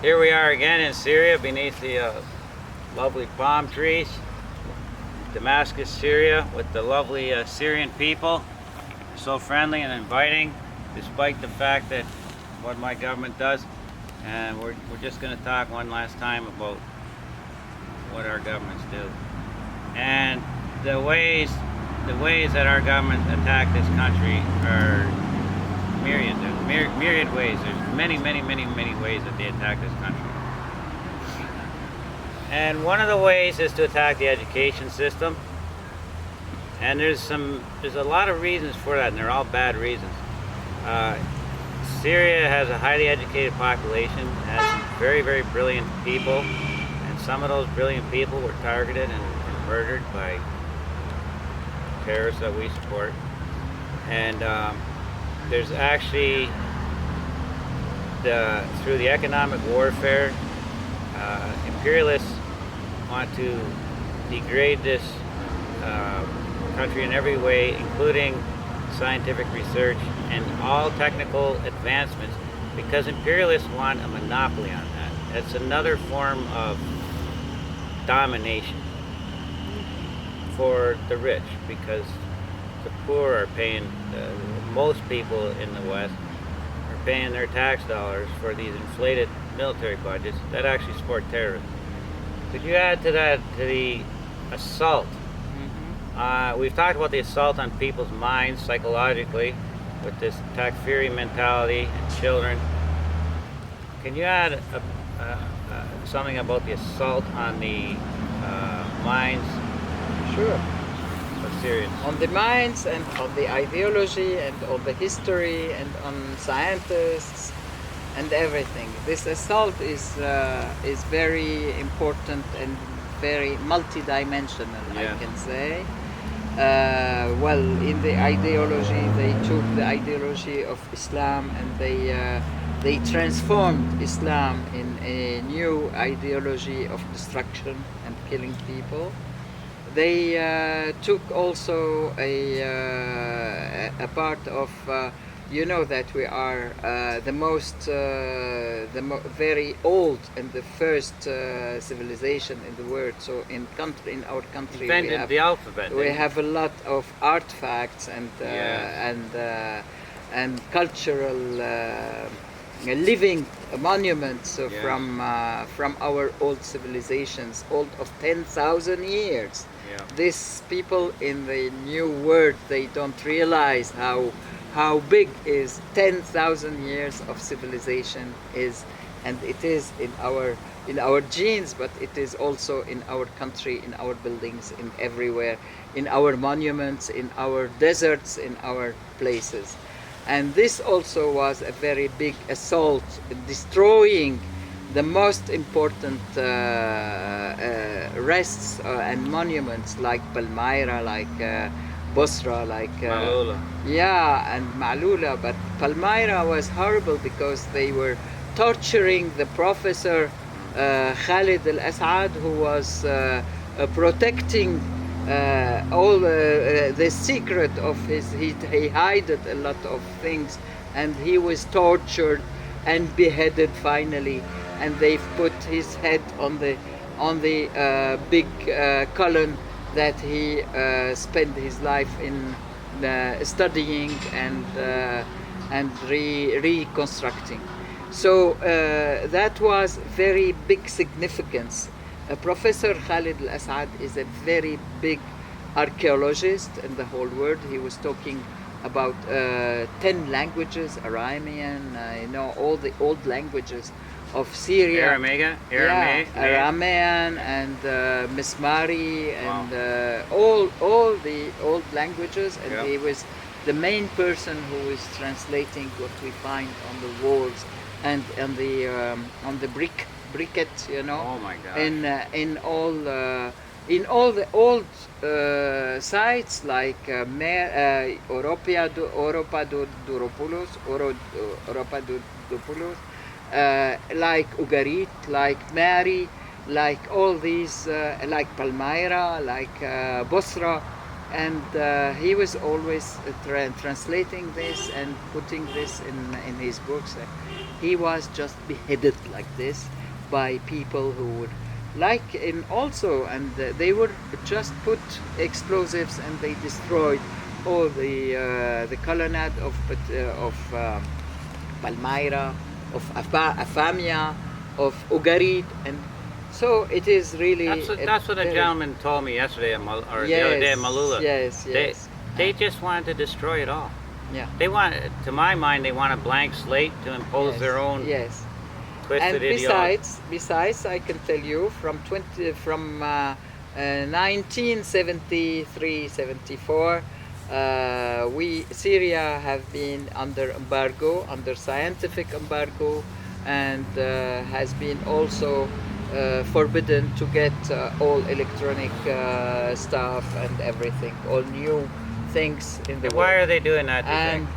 Here we are again in Syria beneath the lovely palm trees. Damascus, Syria, with the lovely Syrian people. So friendly and inviting, despite the fact that what my government does. And we're just going to talk one last time about what our governments do. And the ways that our government attack this country are myriad. There's myriad ways. There's many ways that they attack this country. And one of the ways is to attack the education system. And there's a lot of reasons for that, and they're all bad reasons. Syria has a highly educated population, has very brilliant people, and some of those brilliant people were targeted and murdered by terrorists that we support. And there's actually, through the economic warfare, imperialists want to degrade this country in every way, including scientific research and all technical advancements, because imperialists want a monopoly on that. It's another form of domination for the rich, because the poor are paying, most people in the West are paying their tax dollars for these inflated military budgets that actually support terrorism. Could you add to that, to the assault? We've talked about the assault on people's minds psychologically with this takfiri mentality and children. Can you add something about the assault on the minds? Sure. Of Syrians? On the minds and on the ideology and on the history and on scientists and everything. This assault is very important and very multidimensional, Yeah. I can say. Well, in the ideology, they took the ideology of Islam and they transformed Islam in a new ideology of destruction and killing people. They took also a part of, you know, that we are very old and the first civilization in the world. So in our country, Invented the alphabet. we have a lot of artifacts and and cultural living monuments from our old civilizations, old of 10,000 years. Yeah. These people in the new world, they don't realize how big is 10,000 years of civilization is, and it is in our genes, but it is also in our country, in our buildings, in everywhere, in our monuments, in our deserts, in our places. And this also was a very big assault, destroying the most important rests and monuments like Palmyra, like Bosra, like Malula. yeah, and Malula. But Palmyra was horrible because they were torturing the professor Khalid al-Assad, who was protecting all the secret of his. He hid a lot of things, and he was tortured and beheaded finally. And they've put his head on the big column that he spent his life in studying and reconstructing. So that was very big significance. Professor Khalid al-Assad is a very big archaeologist in the whole world. He was talking about 10 languages, Aramean, all the old languages of Syria. Aramaic, Aramean and Mismari and all the old languages, and he was the main person who is translating what we find on the walls and on the briquettes, Oh my God! in all the old sites like Europadoropoulos, like Ugarit, like Mari, like all these, like Palmyra, like Bosra, and he was always translating this and putting this in his books. he was just beheaded like this by people who would like in also, and they would just put explosives and they destroyed all the colonnade of Palmyra, of Afamia, of Ugarit, and so it is really. That's what a gentleman told me yesterday, or the other day at Malula. Yes, yes. They just wanted to destroy it all. Yeah. They want, to my mind, they want a blank slate to impose their own Yes. twisted And ideology. besides, I can tell you from 1973-74, Syria have been under embargo, under scientific embargo, and has been also forbidden to get all electronic stuff and everything, all new things in the And world. why are they doing that, do you And think?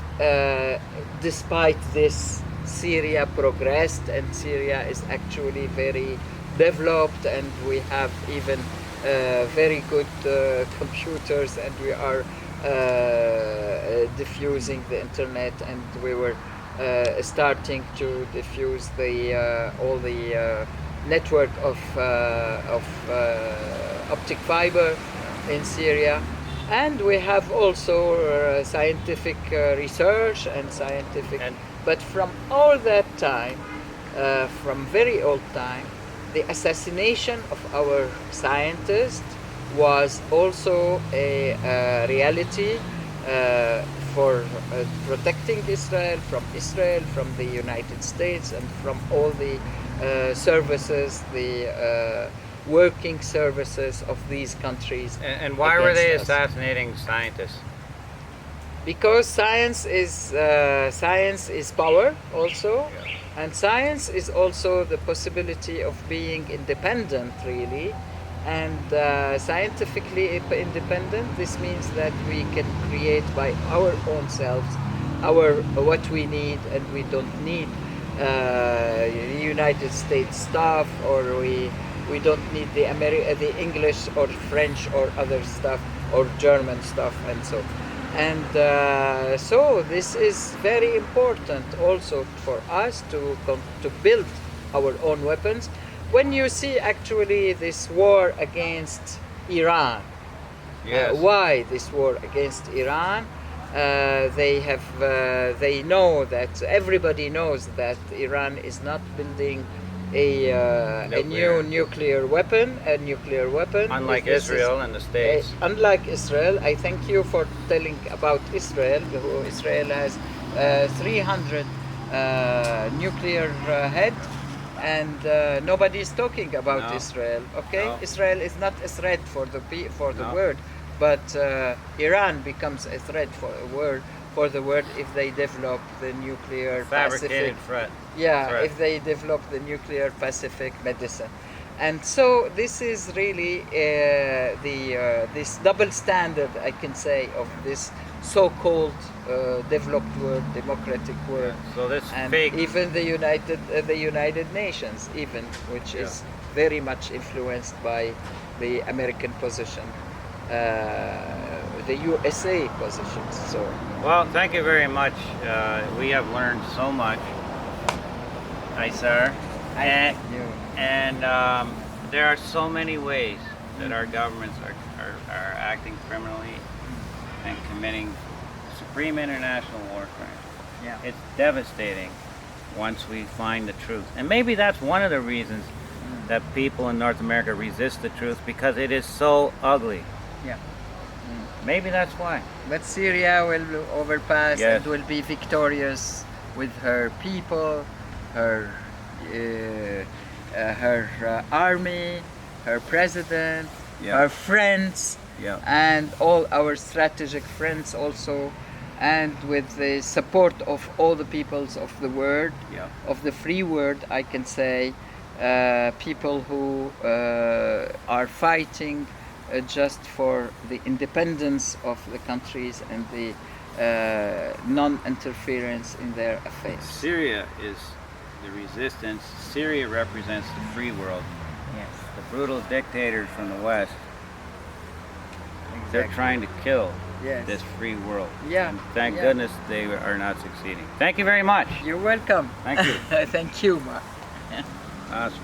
despite this, Syria progressed, and Syria is actually very developed, and we have even very good computers, and we are diffusing the internet, and we were starting to diffuse the all the network of optic fiber in Syria. And we have also scientific research and scientific. But from all that time, from very old time, the assassination of our scientists was also a reality for protecting Israel, from the United States, and from all the services, the working services of these countries. And why were they against us. assassinating scientists? Because science is power also, and science is also the possibility of being independent, really, and scientifically independent. This means that we can create by our own selves what we need, and we don't need United States stuff, or we don't need the English or French or other stuff, or German stuff, and so. And so this is very important also for us to build our own weapons. When you see actually this war against Iran, Yes. why this war against Iran? They know that everybody knows that Iran is not building a new nuclear weapon, Unlike Israel and the States. Unlike Israel, I thank you for telling about Israel. Israel has 300 nuclear head, and nobody is talking about No. Israel. Okay, No. Israel is not a threat for the world, but Iran becomes a threat for the world if they develop the nuclear Fabricated Pacific. threat. Yeah, Threat. if they develop the nuclear Pacific medicine. And so this is really this double standard, I can say, of this so-called developed world, democratic world, So this and fake. even the United Nations, even, which is very much influenced by the American position, the USA positions. So. Well, thank you very much. We have learned so much, Ayssar. And, there are so many ways that our governments are acting criminally and committing supreme international war crimes. Yeah. It's devastating once we find the truth. And maybe that's one of the reasons that people in North America resist the truth, because it is so ugly. Yeah. Maybe that's why. But Syria will overpass Yes. and will be victorious with her people, her army, her president, Yeah. her friends, Yeah. and all our strategic friends also, and with the support of all the peoples of the world, Yeah. of the free world, I can say, people who are fighting just for the independence of the countries and the non-interference in their affairs. Syria is the resistance. Syria represents the free world. Yes. The brutal dictators from the West, they're trying to kill Yes. this free world. Yeah, And thank yeah. goodness they are not succeeding. Thank you very much. You're welcome. Thank you. Thank you, Mark. Awesome.